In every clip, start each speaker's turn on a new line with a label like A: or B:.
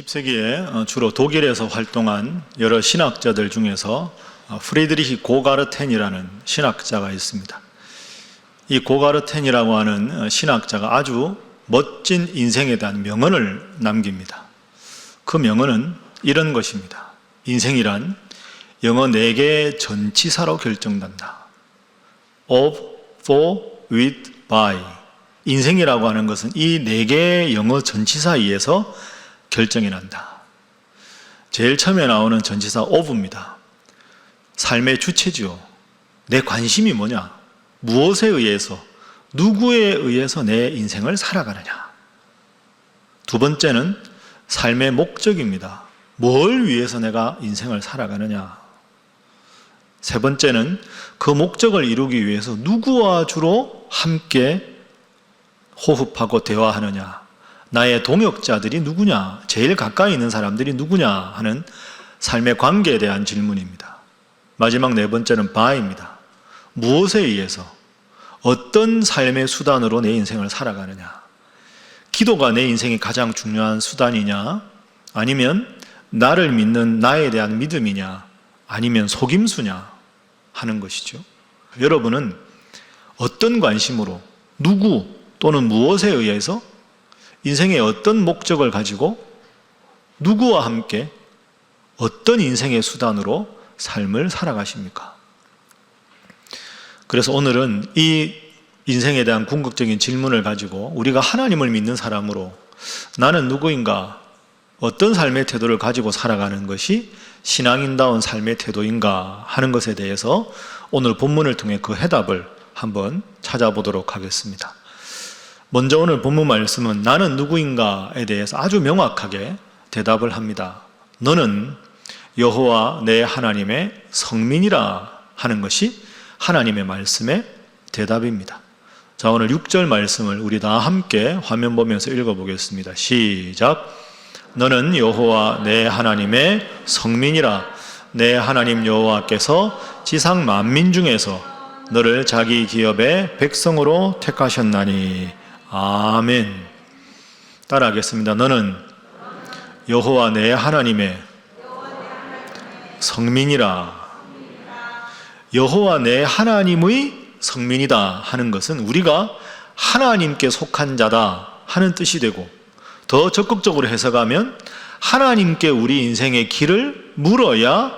A: 20세기에 주로 독일에서 활동한 여러 신학자들 중에서 프리드리히 고가르텐이라는 신학자가 있습니다. 이 고가르텐이라고 하는 신학자가 아주 멋진 인생에 대한 명언을 남깁니다. 그 명언은 이런 것입니다. 인생이란 영어 4개의 전치사로 결정된다. of, for, with, by. 인생이라고 하는 것은 이 4개의 영어 전치사에 의해서 결정이 난다. 제일 처음에 나오는 전치사 of입니다. 삶의 주체지요. 내 관심이 뭐냐? 무엇에 의해서, 누구에 의해서 내 인생을 살아가느냐? 두 번째는 삶의 목적입니다. 뭘 위해서 내가 인생을 살아가느냐? 세 번째는 그 목적을 이루기 위해서 누구와 주로 함께 호흡하고 대화하느냐? 나의 동역자들이 누구냐? 제일 가까이 있는 사람들이 누구냐? 하는 삶의 관계에 대한 질문입니다. 마지막 네 번째는 by입니다. 무엇에 의해서, 어떤 삶의 수단으로 내 인생을 살아가느냐? 기도가 내 인생의 가장 중요한 수단이냐? 아니면 나를 믿는 나에 대한 믿음이냐? 아니면 속임수냐? 하는 것이죠. 여러분은 어떤 관심으로, 누구 또는 무엇에 의해서 인생의 어떤 목적을 가지고 누구와 함께 어떤 인생의 수단으로 삶을 살아가십니까? 그래서 오늘은 이 인생에 대한 궁극적인 질문을 가지고 우리가 하나님을 믿는 사람으로 나는 누구인가? 어떤 삶의 태도를 가지고 살아가는 것이 신앙인다운 삶의 태도인가 하는 것에 대해서 오늘 본문을 통해 그 해답을 한번 찾아보도록 하겠습니다. 먼저 오늘 본문 말씀은 나는 누구인가에 대해서 아주 명확하게 대답을 합니다. 너는 여호와 내 하나님의 성민이라 하는 것이 하나님의 말씀의 대답입니다. 자, 오늘 6절 말씀을 우리 다 함께 화면 보면서 읽어보겠습니다. 시작. 너는 여호와 내 하나님의 성민이라. 내 하나님 여호와께서 지상 만민 중에서 너를 자기 기업의 백성으로 택하셨나니. 아멘. 따라하겠습니다. 너는 여호와 내 하나님의 성민이라. 여호와 내 하나님의 성민이다 하는 것은 우리가 하나님께 속한 자다 하는 뜻이 되고, 더 적극적으로 해석하면 하나님께 우리 인생의 길을 물어야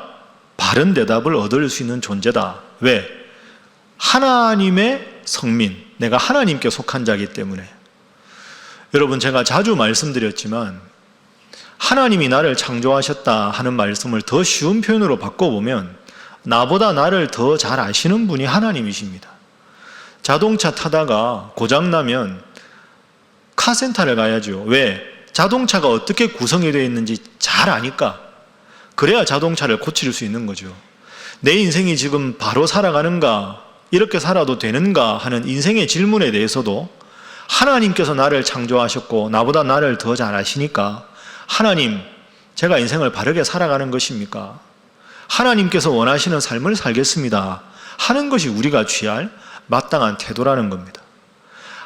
A: 바른 대답을 얻을 수 있는 존재다. 왜? 하나님의 성민, 내가 하나님께 속한 자이기 때문에. 여러분, 제가 자주 말씀드렸지만 하나님이 나를 창조하셨다 하는 말씀을 더 쉬운 표현으로 바꿔보면 나보다 나를 더 잘 아시는 분이 하나님이십니다. 자동차 타다가 고장나면 카센터를 가야죠. 왜? 자동차가 어떻게 구성이 되어 있는지 잘 아니까. 그래야 자동차를 고칠 수 있는 거죠. 내 인생이 지금 바로 살아가는가, 이렇게 살아도 되는가 하는 인생의 질문에 대해서도 하나님께서 나를 창조하셨고 나보다 나를 더 잘 아시니까 하나님, 제가 인생을 바르게 살아가는 것입니까? 하나님께서 원하시는 삶을 살겠습니다 하는 것이 우리가 취할 마땅한 태도라는 겁니다.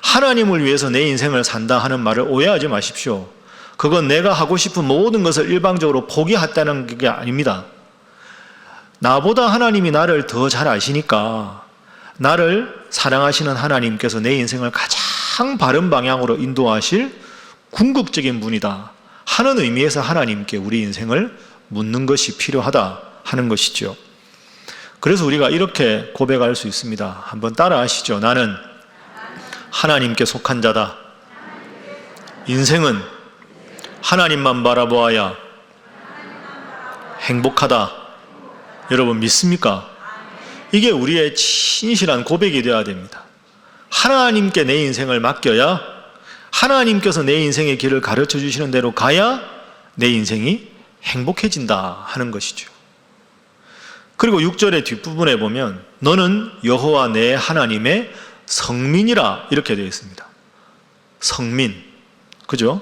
A: 하나님을 위해서 내 인생을 산다 하는 말을 오해하지 마십시오. 그건 내가 하고 싶은 모든 것을 일방적으로 포기했다는 게 아닙니다. 나보다 하나님이 나를 더 잘 아시니까 나를 사랑하시는 하나님께서 내 인생을 가장 바른 방향으로 인도하실 궁극적인 분이다 하는 의미에서 하나님께 우리 인생을 묻는 것이 필요하다 하는 것이죠. 그래서 우리가 이렇게 고백할 수 있습니다. 한번 따라 하시죠. 나는 하나님께 속한 자다. 인생은 하나님만 바라보아야 행복하다. 여러분 믿습니까? 이게 우리의 진실한 고백이 되어야 됩니다. 하나님께 내 인생을 맡겨야 하나님께서 내 인생의 길을 가르쳐 주시는 대로 가야 내 인생이 행복해진다 하는 것이죠. 그리고 6절의 뒷부분에 보면 너는 여호와 내 하나님의 성민이라 이렇게 되어 있습니다. 성민, 그죠?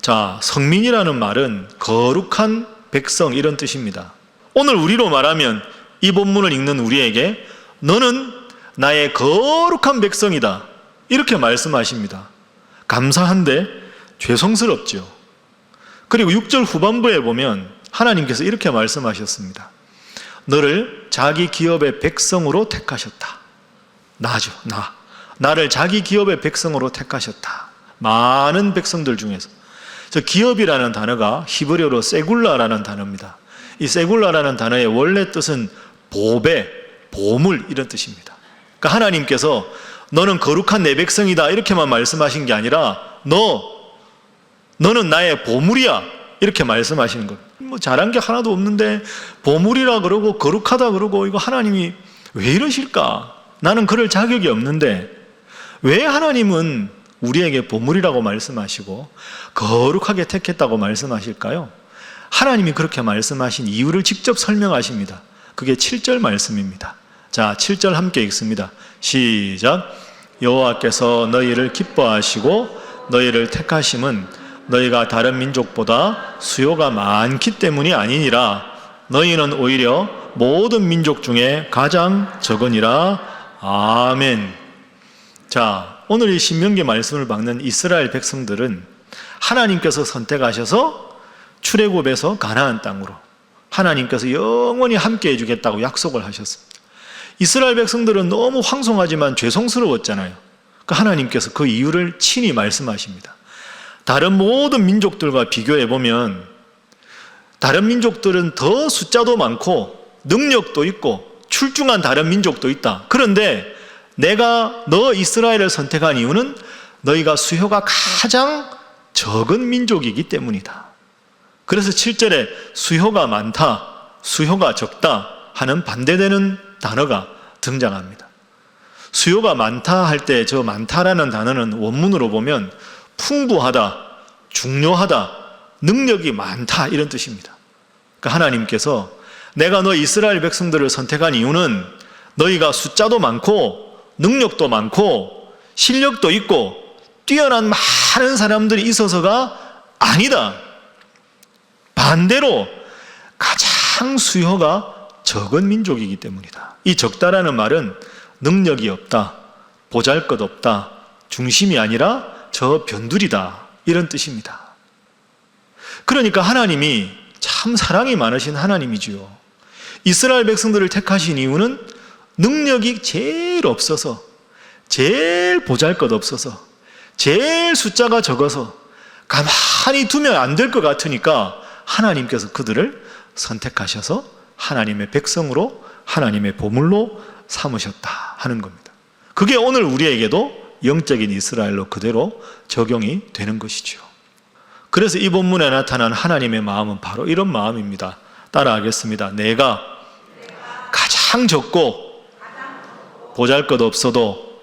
A: 자, 성민이라는 말은 거룩한 백성 이런 뜻입니다. 오늘 우리로 말하면 이 본문을 읽는 우리에게 너는 나의 거룩한 백성이다 이렇게 말씀하십니다. 감사한데 죄송스럽죠. 그리고 6절 후반부에 보면 하나님께서 이렇게 말씀하셨습니다. 너를 자기 기업의 백성으로 택하셨다. 나죠, 나를 자기 기업의 백성으로 택하셨다. 많은 백성들 중에서. 저 기업이라는 단어가 히브리어로 세굴라라는 단어입니다. 이 세굴라라는 단어의 원래 뜻은 보배, 보물 이런 뜻입니다. 그러니까 하나님께서 너는 거룩한 내 백성이다 이렇게만 말씀하신 게 아니라 너는 나의 보물이야 이렇게 말씀하시는 것. 뭐 잘한 게 하나도 없는데 보물이라 그러고 거룩하다 그러고 이거 하나님이 왜 이러실까? 나는 그럴 자격이 없는데 왜 하나님은 우리에게 보물이라고 말씀하시고 거룩하게 택했다고 말씀하실까요? 하나님이 그렇게 말씀하신 이유를 직접 설명하십니다. 그게 7절 말씀입니다. 자, 7절 함께 읽습니다. 시작. 여호와께서 너희를 기뻐하시고 너희를 택하심은 너희가 다른 민족보다 수요가 많기 때문이 아니니라. 너희는 오히려 모든 민족 중에 가장 적으니라. 아멘. 자, 오늘 이 신명기 말씀을 받는 이스라엘 백성들은 하나님께서 선택하셔서 출애굽에서 가나안 땅으로 하나님께서 영원히 함께 해주겠다고 약속을 하셨습니다. 이스라엘 백성들은 너무 황송하지만 죄송스러웠잖아요. 그러니까 하나님께서 그 이유를 친히 말씀하십니다. 다른 모든 민족들과 비교해보면 다른 민족들은 더 숫자도 많고 능력도 있고 출중한 다른 민족도 있다. 그런데 내가 너 이스라엘을 선택한 이유는 너희가 수요가 가장 적은 민족이기 때문이다. 그래서 7절에 수요가 많다, 수요가 적다 하는 반대되는 단어가 등장합니다. 수요가 많다 할 때 저 많다라는 단어는 원문으로 보면 풍부하다, 중요하다, 능력이 많다 이런 뜻입니다. 그러니까 하나님께서 내가 너 이스라엘 백성들을 선택한 이유는 너희가 숫자도 많고 능력도 많고 실력도 있고 뛰어난 많은 사람들이 있어서가 아니다. 반대로 가장 수요가 적은 민족이기 때문이다. 이 적다라는 말은 능력이 없다, 보잘것없다, 중심이 아니라 저 변두리다 이런 뜻입니다. 그러니까 하나님이 참 사랑이 많으신 하나님이지요. 이스라엘 백성들을 택하신 이유는 능력이 제일 없어서, 제일 보잘것없어서, 제일 숫자가 적어서 가만히 두면 안 될 것 같으니까 하나님께서 그들을 선택하셔서 하나님의 백성으로, 하나님의 보물로 삼으셨다 하는 겁니다. 그게 오늘 우리에게도 영적인 이스라엘로 그대로 적용이 되는 것이죠. 그래서 이 본문에 나타난 하나님의 마음은 바로 이런 마음입니다. 따라하겠습니다. 내가 가장 적고 보잘것없어도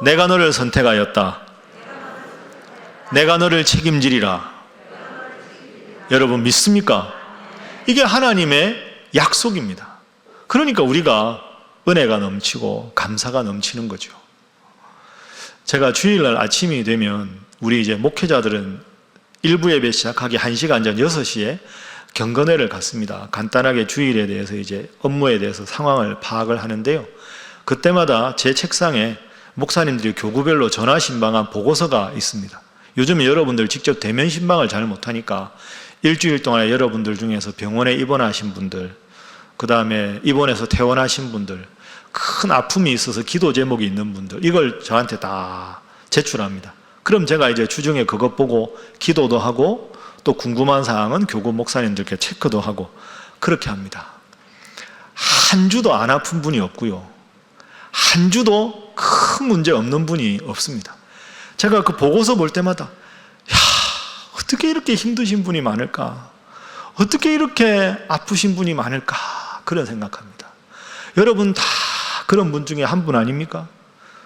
A: 내가 너를 선택하였다. 내가 너를 책임지리라. 여러분 믿습니까? 이게 하나님의 약속입니다. 그러니까 우리가 은혜가 넘치고 감사가 넘치는 거죠. 제가 주일날 아침이 되면 우리 이제 목회자들은 일부 예배 시작하기 1시간 전 6시에 경건회를 갖습니다. 간단하게 주일에 대해서 이제 업무에 대해서 상황을 파악을 하는데요. 그때마다 제 책상에 목사님들이 교구별로 전화 신방한 보고서가 있습니다. 요즘에 여러분들 직접 대면 신방을 잘 못하니까 일주일 동안에 여러분들 중에서 병원에 입원하신 분들, 그 다음에 입원해서 퇴원하신 분들, 큰 아픔이 있어서 기도 제목이 있는 분들, 이걸 저한테 다 제출합니다. 그럼 제가 이제 주중에 그것 보고 기도도 하고 또 궁금한 사항은 교구 목사님들께 체크도 하고 그렇게 합니다. 한 주도 안 아픈 분이 없고요. 한 주도 큰 문제 없는 분이 없습니다. 제가 그 보고서 볼 때마다 야, 어떻게 이렇게 힘드신 분이 많을까? 어떻게 이렇게 아프신 분이 많을까? 그런 생각합니다. 여러분 다 그런 분 중에 한 분 아닙니까?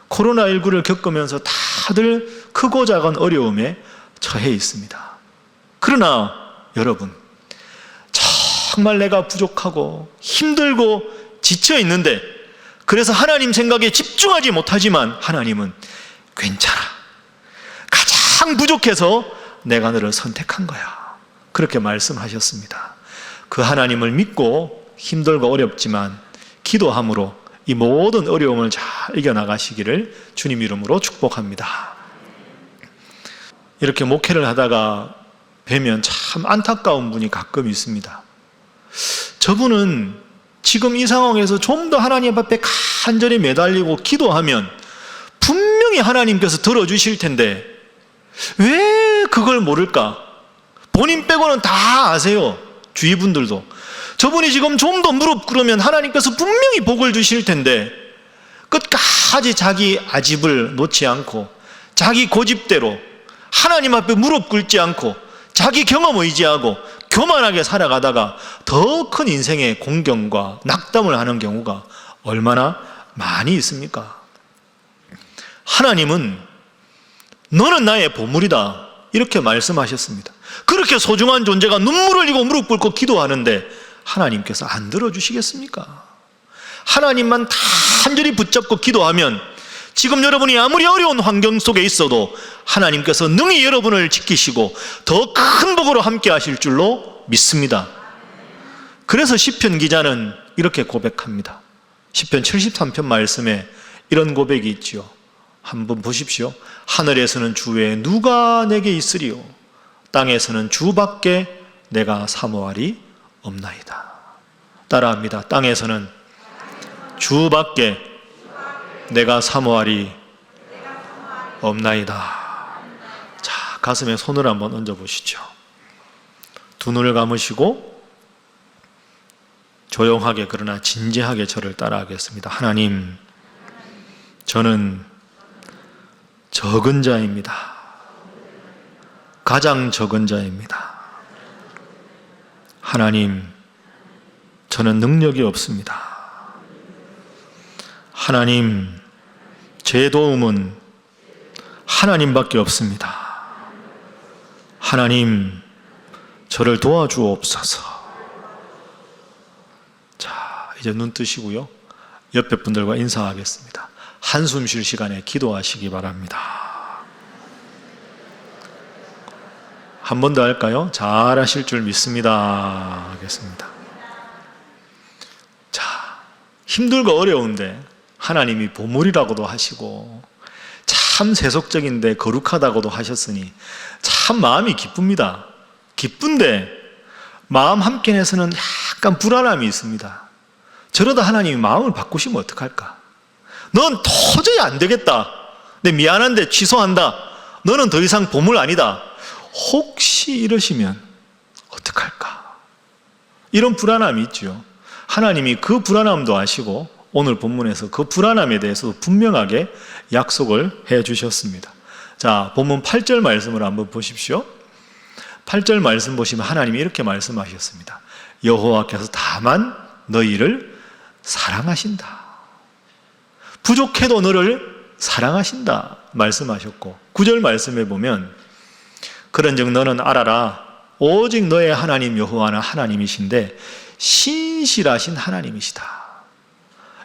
A: 코로나19를 겪으면서 다들 크고 작은 어려움에 처해 있습니다. 그러나 여러분, 정말 내가 부족하고 힘들고 지쳐 있는데 그래서 하나님 생각에 집중하지 못하지만 하나님은 괜찮아. 가장 부족해서 내가 너를 선택한 거야. 그렇게 말씀하셨습니다. 그 하나님을 믿고 힘들고 어렵지만 기도함으로 이 모든 어려움을 잘 이겨나가시기를 주님 이름으로 축복합니다. 이렇게 목회를 하다가 뵈면 참 안타까운 분이 가끔 있습니다. 저분은 지금 이 상황에서 좀 더 하나님 앞에 간절히 매달리고 기도하면 분명히 하나님께서 들어주실 텐데 왜 그걸 모를까? 본인 빼고는 다 아세요. 주위 분들도. 저분이 지금 좀 더 무릎 꿇으면 하나님께서 분명히 복을 주실 텐데 끝까지 자기 아집을 놓지 않고 자기 고집대로 하나님 앞에 무릎 꿇지 않고 자기 경험 의지하고 교만하게 살아가다가 더 큰 인생의 공경과 낙담을 하는 경우가 얼마나 많이 있습니까? 하나님은 너는 나의 보물이다 이렇게 말씀하셨습니다. 그렇게 소중한 존재가 눈물을 흘리고 무릎 꿇고 기도하는데 하나님께서 안 들어주시겠습니까? 하나님만 간절히 붙잡고 기도하면 지금 여러분이 아무리 어려운 환경 속에 있어도 하나님께서 능히 여러분을 지키시고 더 큰 복으로 함께 하실 줄로 믿습니다. 그래서 시편 기자는 이렇게 고백합니다. 시편 73편 말씀에 이런 고백이 있지요. 한번 보십시오. 하늘에서는 주 외에 누가 내게 있으리요 땅에서는 주밖에 내가 사모하리 없나이다. 따라합니다. 땅에서는 주밖에 내가 사모하리 없나이다. 자, 가슴에 손을 한번 얹어 보시죠. 두 눈을 감으시고 조용하게 그러나 진지하게 저를 따라하겠습니다. 하나님, 저는 적은 자입니다. 가장 적은 자입니다. 하나님, 저는 능력이 없습니다. 하나님, 제 도움은 하나님밖에 없습니다. 하나님, 저를 도와주옵소서. 자, 이제 눈 뜨시고요. 옆에 분들과 인사하겠습니다. 한숨 쉴 시간에 기도하시기 바랍니다. 한 번 더 할까요? 잘 하실 줄 믿습니다. 하겠습니다. 자, 힘들고 어려운데 하나님이 보물이라고도 하시고 참 세속적인데 거룩하다고도 하셨으니 참 마음이 기쁩니다. 기쁜데 마음 한켠에서는 약간 불안함이 있습니다. 저러다 하나님이 마음을 바꾸시면 어떡할까? 넌 도저히 안 되겠다. 내 미안한데 취소한다. 너는 더 이상 보물 아니다. 혹시 이러시면 어떡할까? 이런 불안함이 있죠. 하나님이 그 불안함도 아시고 오늘 본문에서 그 불안함에 대해서 분명하게 약속을 해 주셨습니다. 자, 본문 8절 말씀을 한번 보십시오. 8절 말씀 보시면 하나님이 이렇게 말씀하셨습니다. 여호와께서 다만 너희를 사랑하신다. 부족해도 너를 사랑하신다 말씀하셨고 9절 말씀에 보면 그런즉 너는 알아라 오직 너의 하나님 여호와는 하나님이신데 신실하신 하나님이시다.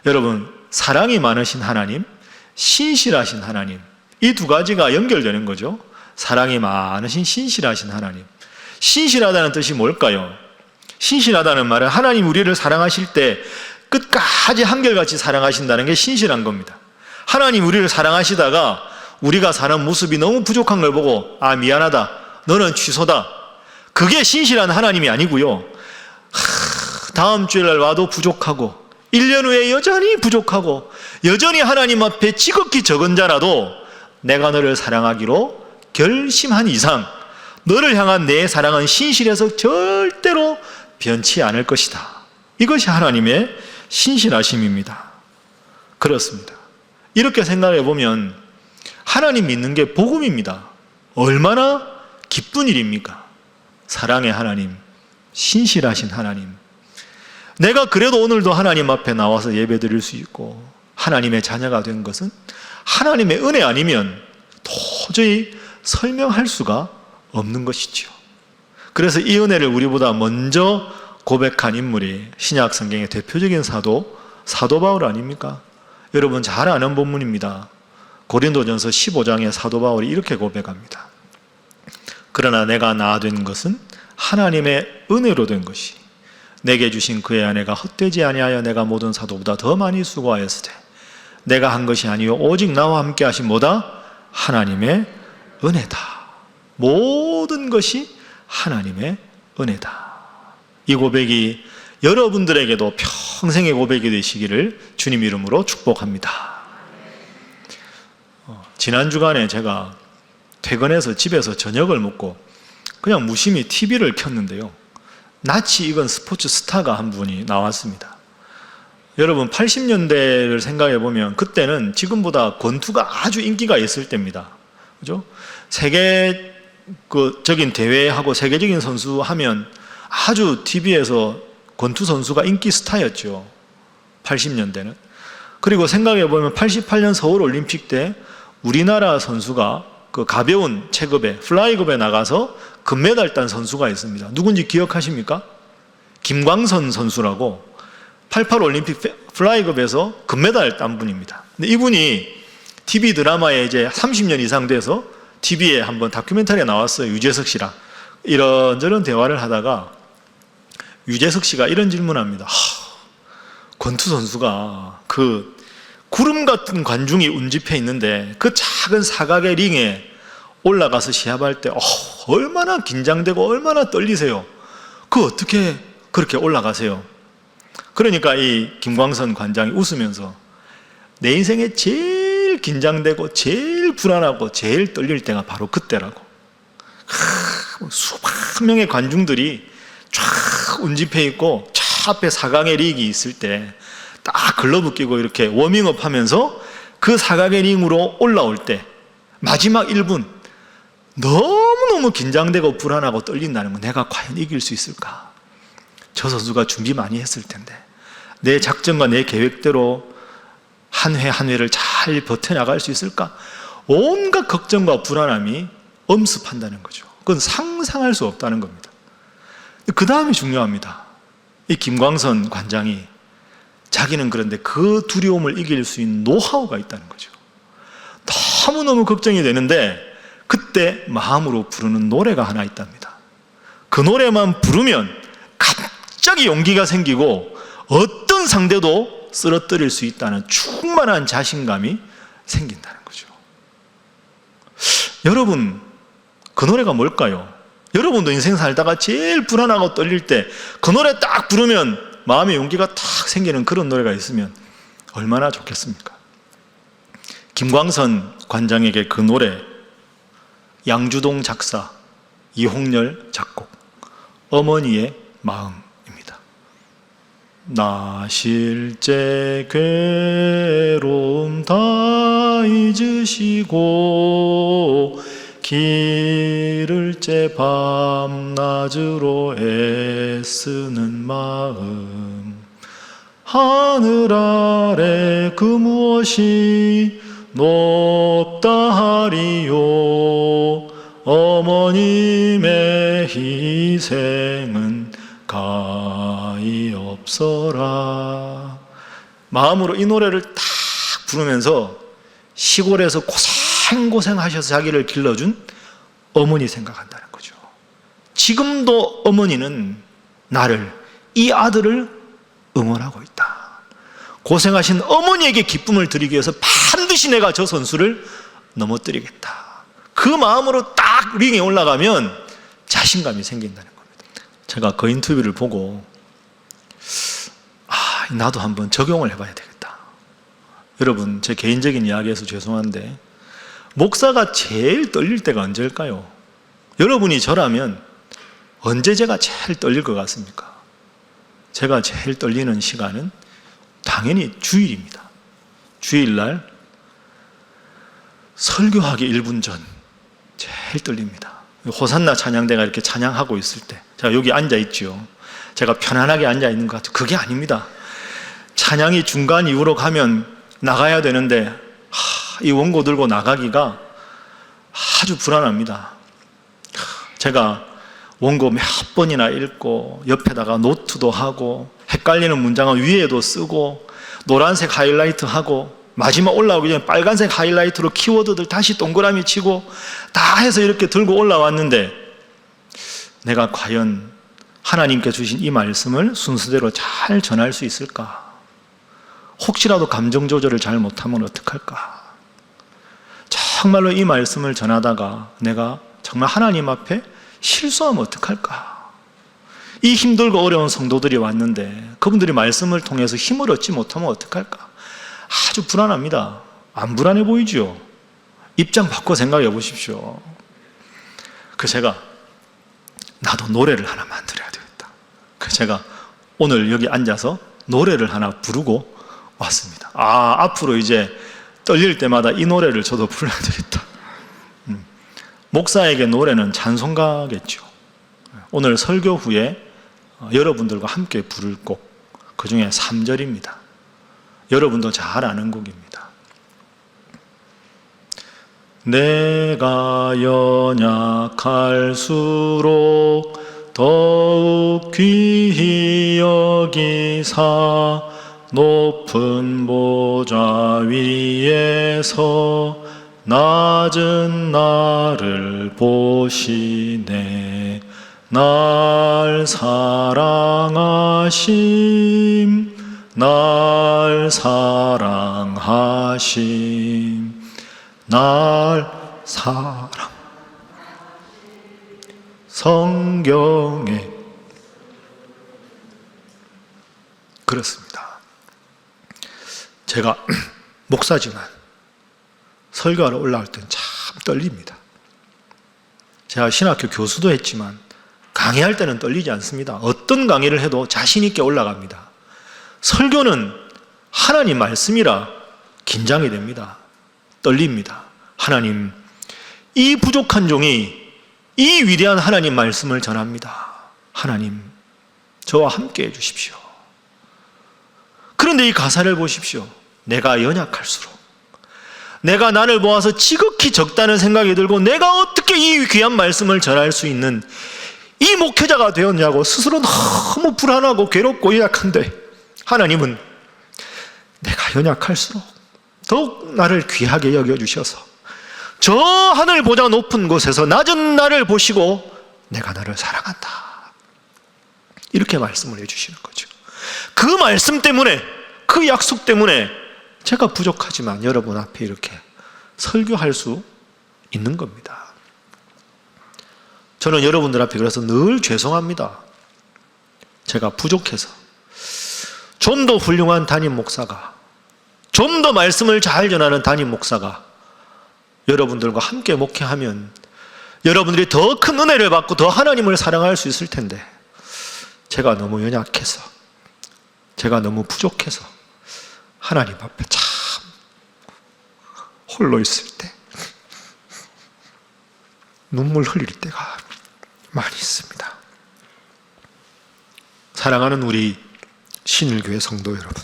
A: 여러분, 사랑이 많으신 하나님, 신실하신 하나님, 이 두 가지가 연결되는 거죠. 사랑이 많으신 신실하신 하나님. 신실하다는 뜻이 뭘까요? 신실하다는 말은 하나님 우리를 사랑하실 때 끝까지 한결같이 사랑하신다는 게 신실한 겁니다. 하나님 우리를 사랑하시다가 우리가 사는 모습이 너무 부족한 걸 보고 아 미안하다, 너는 취소다, 그게 신실한 하나님이 아니고요. 다음 주일날 와도 부족하고 1년 후에 여전히 부족하고 여전히 하나님 앞에 지극히 적은 자라도 내가 너를 사랑하기로 결심한 이상 너를 향한 내 사랑은 신실해서 절대로 변치 않을 것이다. 이것이 하나님의 신실하심입니다. 그렇습니다. 이렇게 생각해 보면 하나님 믿는 게 복음입니다. 얼마나 기쁜 일입니까? 사랑의 하나님, 신실하신 하나님. 내가 그래도 오늘도 하나님 앞에 나와서 예배 드릴 수 있고 하나님의 자녀가 된 것은 하나님의 은혜 아니면 도저히 설명할 수가 없는 것이죠. 그래서 이 은혜를 우리보다 먼저 고백한 인물이 신약 성경의 대표적인 사도 바울 아닙니까? 여러분 잘 아는 본문입니다. 고린도전서 15장에 사도 바울이 이렇게 고백합니다. 그러나 내가 나 된 것은 하나님의 은혜로 된 것이 내게 주신 그의 아내가 헛되지 아니하여 내가 모든 사도보다 더 많이 수고하였으되 내가 한 것이 아니요 오직 나와 함께 하신 뭐다? 하나님의 은혜다. 모든 것이 하나님의 은혜다. 이 고백이 여러분들에게도 평생의 고백이 되시기를 주님 이름으로 축복합니다. 지난 주간에 제가 퇴근해서 집에서 저녁을 먹고 그냥 무심히 TV를 켰는데요, 낯이 익은 스포츠 스타가 한 분이 나왔습니다. 여러분 80년대를 생각해 보면 그때는 지금보다 권투가 아주 인기가 있을 때입니다. 그죠? 세계적인 대회하고 세계적인 선수 하면 아주 TV에서 권투 선수가 인기 스타였죠. 80년대는. 그리고 생각해 보면 88년 서울 올림픽 때 우리나라 선수가 그 가벼운 체급에 플라이급에 나가서 금메달 딴 선수가 있습니다. 누군지 기억하십니까? 김광선 선수라고 88 올림픽 플라이급에서 금메달 딴 분입니다. 근데 이분이 TV 드라마에 이제 30년 이상 돼서 TV에 한번 다큐멘터리가 나왔어요. 유재석 씨랑 이런저런 대화를 하다가 유재석 씨가 이런 질문합니다. 권투 선수가 그 구름 같은 관중이 운집해 있는데 그 작은 사각의 링에 올라가서 시합할 때 얼마나 긴장되고 얼마나 떨리세요? 그 어떻게 그렇게 올라가세요? 그러니까 이 김광선 관장이 웃으면서 내 인생에 제일 긴장되고 제일 불안하고 제일 떨릴 때가 바로 그때라고. 수백 명의 관중들이 쫙 운집해 있고 차 앞에 사각의 링이 있을 때 딱 글러브 끼고 이렇게 워밍업 하면서 그 사각의 링으로 올라올 때 마지막 1분 너무너무 긴장되고 불안하고 떨린다는 거, 내가 과연 이길 수 있을까? 저 선수가 준비 많이 했을 텐데 내 작전과 내 계획대로 한 회 한 회를 잘 버텨나갈 수 있을까? 온갖 걱정과 불안함이 엄습한다는 거죠. 그건 상상할 수 없다는 겁니다. 그 다음이 중요합니다. 이 김광선 관장이 자기는 그런데 그 두려움을 이길 수 있는 노하우가 있다는 거죠. 너무너무 걱정이 되는데 그때 마음으로 부르는 노래가 하나 있답니다. 그 노래만 부르면 갑자기 용기가 생기고 어떤 상대도 쓰러뜨릴 수 있다는 충만한 자신감이 생긴다는 거죠. 여러분, 그 노래가 뭘까요? 여러분도 인생 살다가 제일 불안하고 떨릴 때 그 노래 딱 부르면 마음의 용기가 탁 생기는 그런 노래가 있으면 얼마나 좋겠습니까? 김광선 관장에게 그 노래, 양주동 작사, 이홍렬 작곡, 어머니의 마음입니다. 나 실제 괴로움 다 잊으시고 길을 째 밤낮으로 애쓰는 마음, 하늘 아래 그 무엇이 높다 하리요, 어머님의 희생은 가히 없어라. 마음으로 이 노래를 딱 부르면서 시골에서 고생하셔서 자기를 길러준 어머니 생각한다는 거죠. 지금도 어머니는 나를, 이 아들을 응원하고 있다. 고생하신 어머니에게 기쁨을 드리기 위해서 반드시 내가 저 선수를 넘어뜨리겠다. 그 마음으로 딱 링에 올라가면 자신감이 생긴다는 겁니다. 제가 그 인터뷰를 보고 나도 한번 적용을 해봐야 되겠다. 여러분, 제 개인적인 이야기에서 죄송한데 목사가 제일 떨릴 때가 언제일까요? 여러분이 저라면 언제 제가 제일 떨릴 것 같습니까? 제가 제일 떨리는 시간은 당연히 주일입니다. 주일날 설교하기 1분 전 제일 떨립니다. 호산나 찬양대가 이렇게 찬양하고 있을 때 제가 여기 앉아있죠. 제가 편안하게 앉아있는 것 같아요. 그게 아닙니다. 찬양이 중간 이후로 가면 나가야 되는데 이 원고 들고 나가기가 아주 불안합니다. 제가 원고 몇 번이나 읽고 옆에다가 노트도 하고 헷갈리는 문장은 위에도 쓰고 노란색 하이라이트 하고 마지막 올라오기 전에 빨간색 하이라이트로 키워드들 다시 동그라미 치고 다 해서 이렇게 들고 올라왔는데 내가 과연 하나님께 주신 이 말씀을 순서대로 잘 전할 수 있을까? 혹시라도 감정 조절을 잘 못하면 어떡할까? 정말로 이 말씀을 전하다가 내가 정말 하나님 앞에 실수하면 어떡할까? 이 힘들고 어려운 성도들이 왔는데 그분들이 말씀을 통해서 힘을 얻지 못하면 어떡할까? 아주 불안합니다. 안 불안해 보이죠? 입장 바꿔 생각해 보십시오. 그래서 제가 나도 노래를 하나 만들어야 되겠다. 그래서 제가 오늘 여기 앉아서 노래를 하나 부르고 왔습니다. 앞으로 이제 떨릴 때마다 이 노래를 저도 불러야 되겠다. 목사에게 노래는 찬송가겠죠. 오늘 설교 후에 여러분들과 함께 부를 곡, 그 중에 3절입니다. 여러분도 잘 아는 곡입니다. 내가 연약할수록 더욱 귀히 여기사 높은 보좌 위에서 낮은 나를 보시네. 날 사랑하심, 날 사랑하심, 날 사랑. 성경에 그렇습니다. 제가 목사지만 설교하러 올라올 때는 참 떨립니다. 제가 신학교 교수도 했지만 강의할 때는 떨리지 않습니다. 어떤 강의를 해도 자신 있게 올라갑니다. 설교는 하나님 말씀이라 긴장이 됩니다. 떨립니다. 하나님, 이 부족한 종이 이 위대한 하나님 말씀을 전합니다. 하나님, 저와 함께 해주십시오. 그런데 이 가사를 보십시오. 내가 연약할수록, 내가 나를 모아서 지극히 적다는 생각이 들고 내가 어떻게 이 귀한 말씀을 전할 수 있는 이 목회자가 되었냐고 스스로 너무 불안하고 괴롭고 연약한데, 하나님은 내가 연약할수록 더욱 나를 귀하게 여겨주셔서 저 하늘보다 높은 곳에서 낮은 나를 보시고 내가 나를 사랑한다, 이렇게 말씀을 해주시는 거죠. 그 말씀 때문에, 그 약속 때문에 제가 부족하지만 여러분 앞에 이렇게 설교할 수 있는 겁니다. 저는 여러분들 앞에 그래서 늘 죄송합니다. 제가 부족해서. 좀 더 훌륭한 담임 목사가, 좀 더 말씀을 잘 전하는 담임 목사가 여러분들과 함께 목회하면 여러분들이 더 큰 은혜를 받고 더 하나님을 사랑할 수 있을 텐데, 제가 너무 연약해서, 제가 너무 부족해서 하나님 앞에 참 홀로 있을 때 눈물 흘릴 때가 많이 있습니다. 사랑하는 우리 신일교회 성도 여러분,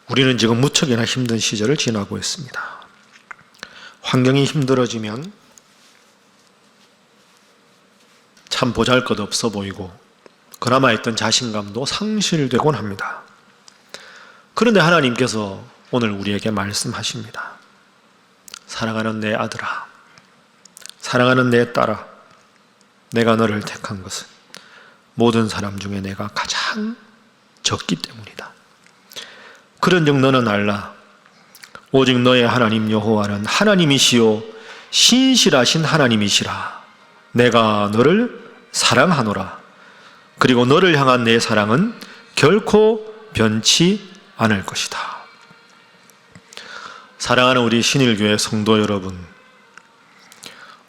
A: 우리는 지금 무척이나 힘든 시절을 지나고 있습니다. 환경이 힘들어지면 참 보잘것없어 보이고 그나마 했던 자신감도 상실되곤 합니다. 그런데 하나님께서 오늘 우리에게 말씀하십니다. 사랑하는 내 아들아, 사랑하는 내 딸아, 내가 너를 택한 것은 모든 사람 중에 내가 가장 적기 때문이다. 그런즉 너는 알라, 오직 너의 하나님 여호와는 하나님이시요 신실하신 하나님이시라. 내가 너를 사랑하노라. 그리고 너를 향한 내 사랑은 결코 변치 않을 것이다. 사랑하는 우리 신일교회 성도 여러분,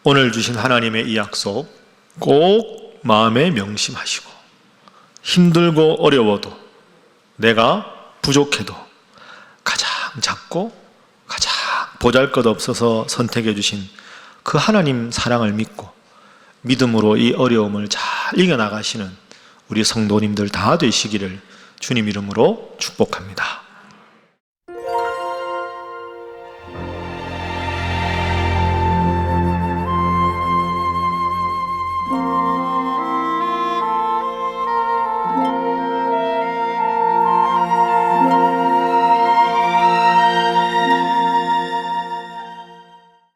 A: 오늘 주신 하나님의 이 약속 꼭 마음에 명심하시고, 힘들고 어려워도, 내가 부족해도 가장 작고 가장 보잘것없어서 선택해 주신 그 하나님 사랑을 믿고 믿음으로 이 어려움을 잘 이겨나가시는 우리 성도님들 다 되시기를 주님 이름으로 축복합니다.